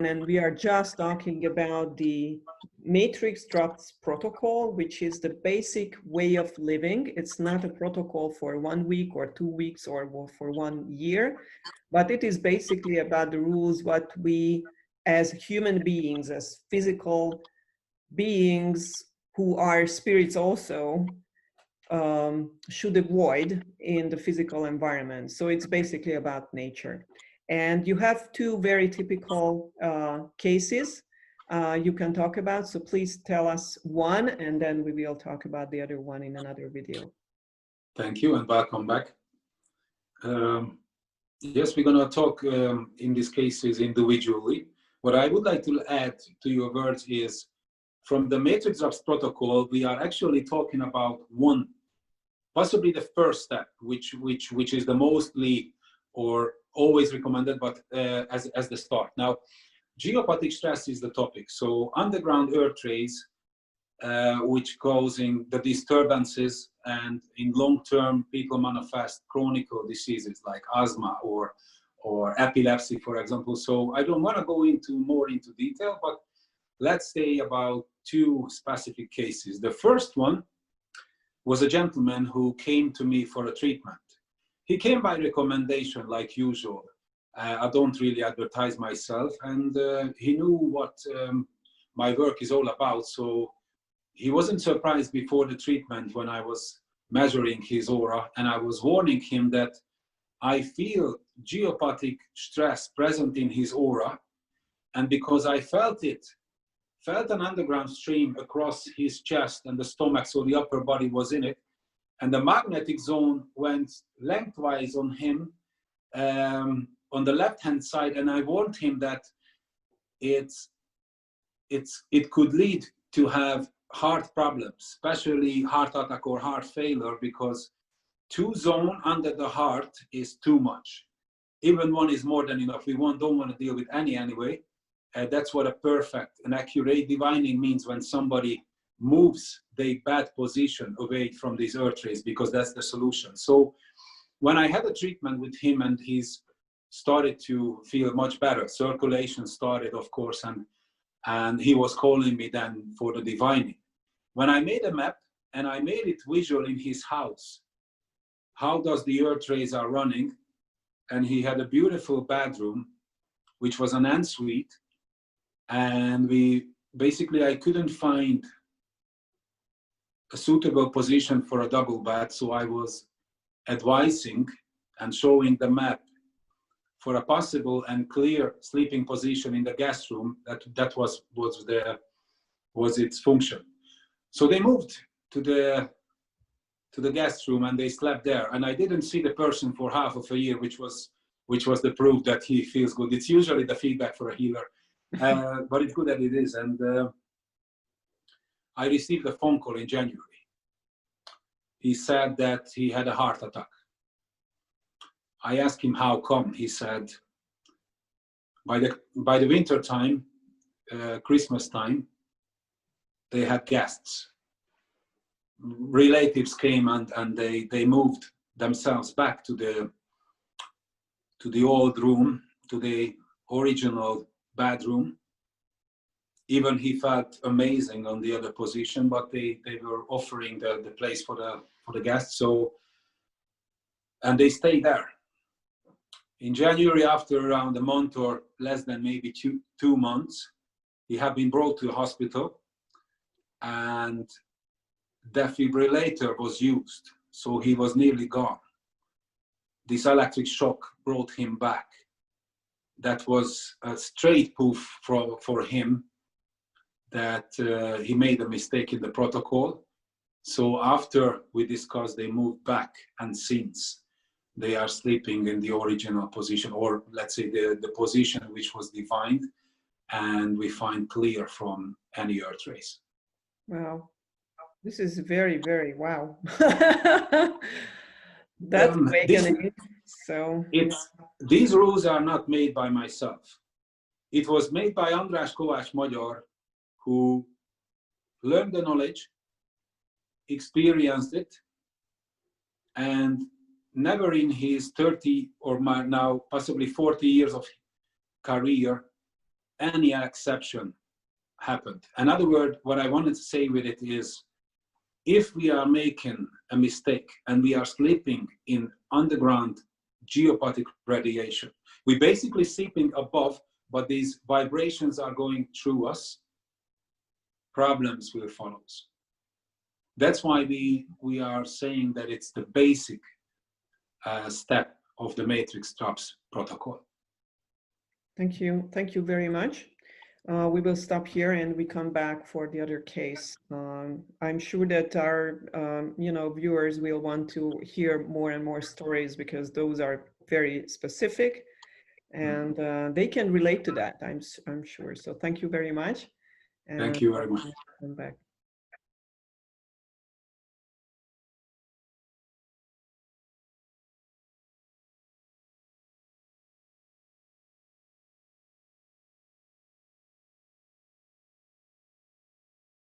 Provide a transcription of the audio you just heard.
and we are just talking about the Matrix Drops protocol, which is the basic way of living. It's not a protocol for 1 week or 2 weeks or for 1 year, but it is basically about the rules what we as human beings, as physical beings who are spirits also, should avoid in the physical environment. So it's basically about nature. And you have two very typical cases you can talk about. So please tell us one, and then we will talk about the other one in another video. Thank you and welcome back. Yes, we're going to talk in these cases individually. What I would like to add to your words is, from the Matrix Drops protocol, we are actually talking about one, possibly the first step, which is the mostly or always recommended, but as the start. Now, geopathic stress is the topic. So underground earth rays, which causing the disturbances, and in long term people manifest chronic diseases like asthma or epilepsy, for example. So I don't want to go more into detail, but let's say about two specific cases. The first one was a gentleman who came to me for a treatment. He came by recommendation, like usual. I don't really advertise myself, and he knew what my work is all about. So he wasn't surprised before the treatment when I was measuring his aura, and I was warning him that I feel geopathic stress present in his aura, and because I felt an underground stream across his chest and the stomach, so the upper body was in it, and the magnetic zone went lengthwise on him on the left-hand side, and I warned him that it could lead to have heart problems, especially heart attack or heart failure, because 2 zones under the heart is too much. Even 1 is more than enough. We don't want to deal with any anyway. That's what a perfect and accurate divining means, when somebody moves their bad position away from these earth rays, because that's the solution. So when I had a treatment with him and he's started to feel much better, circulation started, of course, and he was calling me then for the divining. When I made a map and I made it visual in his house, how does the earth rays are running, and he had a beautiful bedroom, which was an ensuite, and I couldn't find a suitable position for a double bed, so I was advising and showing the map for a possible and clear sleeping position in the guest room. That was its function. So they moved to the guest room and they slept there, and I didn't see the person for half of a year, which was the proof that he feels good. It's usually the feedback for a healer, but it's good that it is. And I received a phone call in January. He said that he had a heart attack. I asked him how come. He said, by the winter time, Christmas time, they had guests. Relatives came and they moved themselves back to the old room, to the original bedroom. Even he felt amazing on the other position, but they were offering the place for the guests. So, and they stayed there. In January, after around a month or less than maybe two months, he had been brought to the hospital, and defibrillator was used, so he was nearly gone. This electric shock brought him back. That was a straight proof for him that he made a mistake in the protocol. So after we discussed, they moved back, and since they are sleeping in the original position, or let's say the position which was defined, and we find clear from any earth rays. Wow. This is very, very wow. That's awakening. These rules are not made by myself. It was made by András Kovács Magyar, who learned the knowledge, experienced it, and never in his 30 or now possibly 40 years of career any exception happened. Another word, what I wanted to say with it is, if we are making a mistake and we are sleeping in underground geopathic radiation, we basically sleeping above, but these vibrations are going through us, problems will follow. That's why we are saying that it's the basic step of the matrix traps protocol. Thank you very much. We will stop here and we come back for the other case. I'm sure that our viewers will want to hear more and more stories, because those are very specific and they can relate to that, I'm sure. So thank you very much. Thank you very much. Come back.